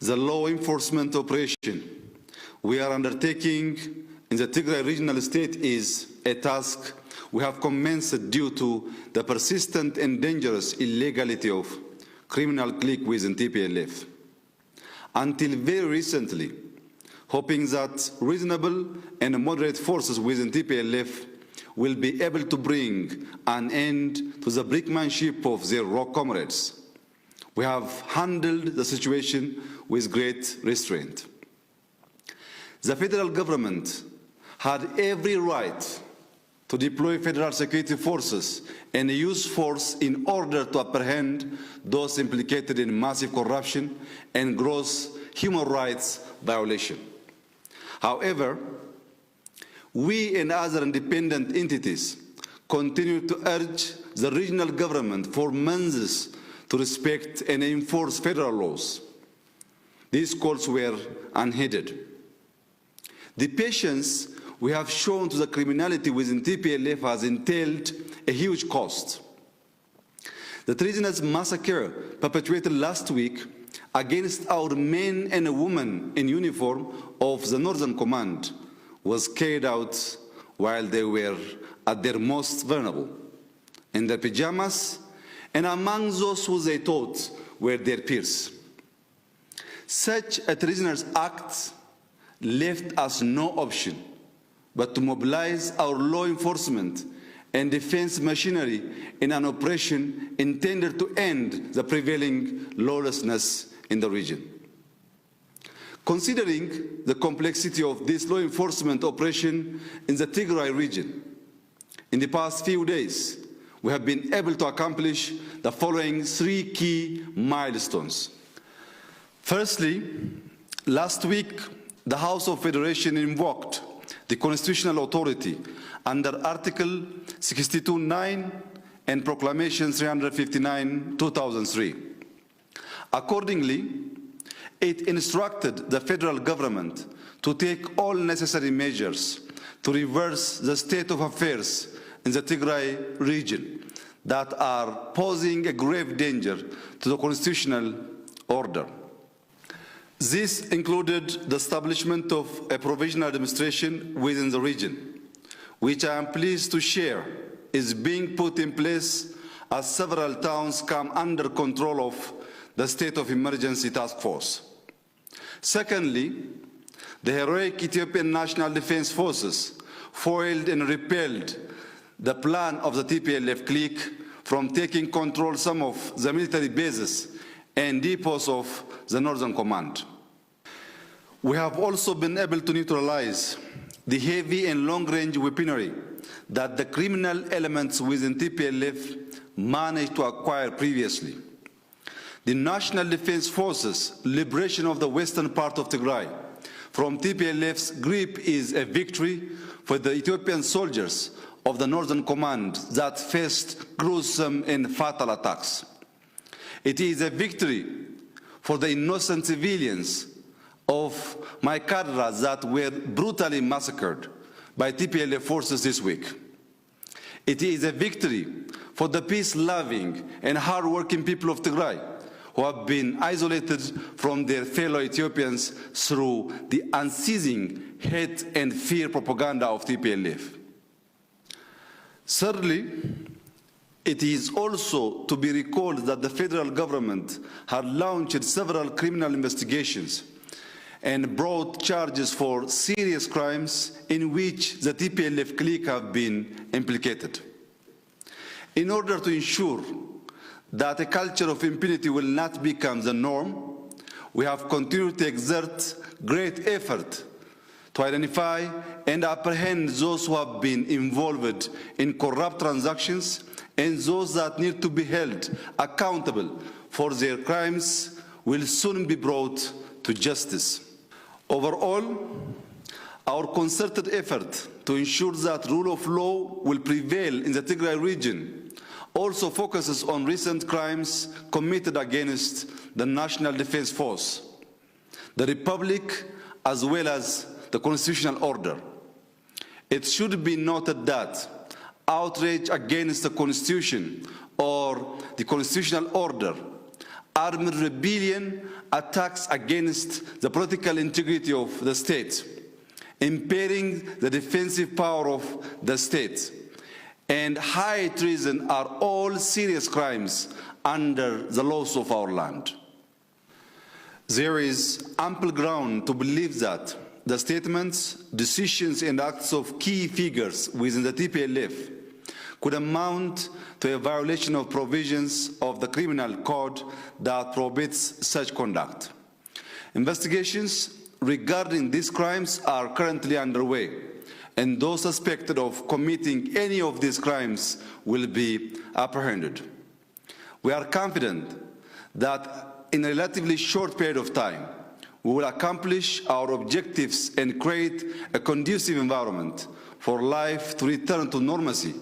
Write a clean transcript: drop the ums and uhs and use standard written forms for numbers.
the law enforcement operation we are undertaking in the Tigray regional state is a task we have commenced due to the persistent and dangerous illegality of criminal clique within TPLF. Until very recently, hoping that reasonable and moderate forces within TPLF will be able to bring an end to the brinkmanship of their rogue comrades. We have handled the situation with great restraint. The federal government had every right to deploy federal security forces and use force in order to apprehend those implicated in massive corruption and gross human rights violation. However, we and other independent entities continue to urge the regional government for months to respect and enforce federal laws. These calls were unheeded. The patience we have shown to the criminality within TPLF has entailed a huge cost. The treasonous massacre perpetrated last week against our men and women in uniform of the Northern Command was carried out while they were at their most vulnerable, in their pajamas, and among those who they thought were their peers. Such a treasonous act left us no option but to mobilize our law enforcement and defense machinery in an operation intended to end the prevailing lawlessness in the region. Considering the complexity of this law enforcement operation in the Tigray region, in the past few days, we have been able to accomplish the following three key milestones. Firstly, last week, the House of Federation invoked the constitutional authority under Article 62(9) and Proclamation 359/2003. Accordingly, it instructed the federal government to take all necessary measures to reverse the state of affairs in the Tigray region that are posing a grave danger to the constitutional order. This included the establishment of a provisional administration within the region, which I am pleased to share is being put in place as several towns come under control of the State of Emergency Task Force. Secondly, the heroic Ethiopian National Defense Forces foiled and repelled the plan of the TPLF clique from taking control of some of the military bases and depots of the Northern Command. We have also been able to neutralize the heavy and long-range weaponry that the criminal elements within TPLF managed to acquire previously. The National Defense Forces' liberation of the western part of Tigray from TPLF's grip is a victory for the Ethiopian soldiers of the Northern Command that faced gruesome and fatal attacks. It is a victory for the innocent civilians of Maikadra that were brutally massacred by TPLF forces this week. It is a victory for the peace-loving and hard-working people of Tigray who have been isolated from their fellow Ethiopians through the unceasing hate and fear propaganda of TPLF. Thirdly, it is also to be recalled that the federal government had launched several criminal investigations and brought charges for serious crimes in which the TPLF clique have been implicated. In order to ensure that a culture of impunity will not become the norm, we have continued to exert great effort to identify and apprehend those who have been involved in corrupt transactions and those that need to be held accountable for their crimes will soon be brought to justice. Overall, our concerted effort to ensure that rule of law will prevail in the Tigray region also focuses on recent crimes committed against the National Defense Force, the Republic, as well as the constitutional order. It should be noted that outrage against the Constitution or the constitutional order armed rebellion, attacks against the political integrity of the state, impairing the defensive power of the state, and high treason are all serious crimes under the laws of our land. There is ample ground to believe that the statements, decisions, and acts of key figures within the TPLF could amount to a violation of provisions of the criminal code that prohibits such conduct. Investigations regarding these crimes are currently underway, and those suspected of committing any of these crimes will be apprehended. We are confident that in a relatively short period of time, we will accomplish our objectives and create a conducive environment for life to return to normalcy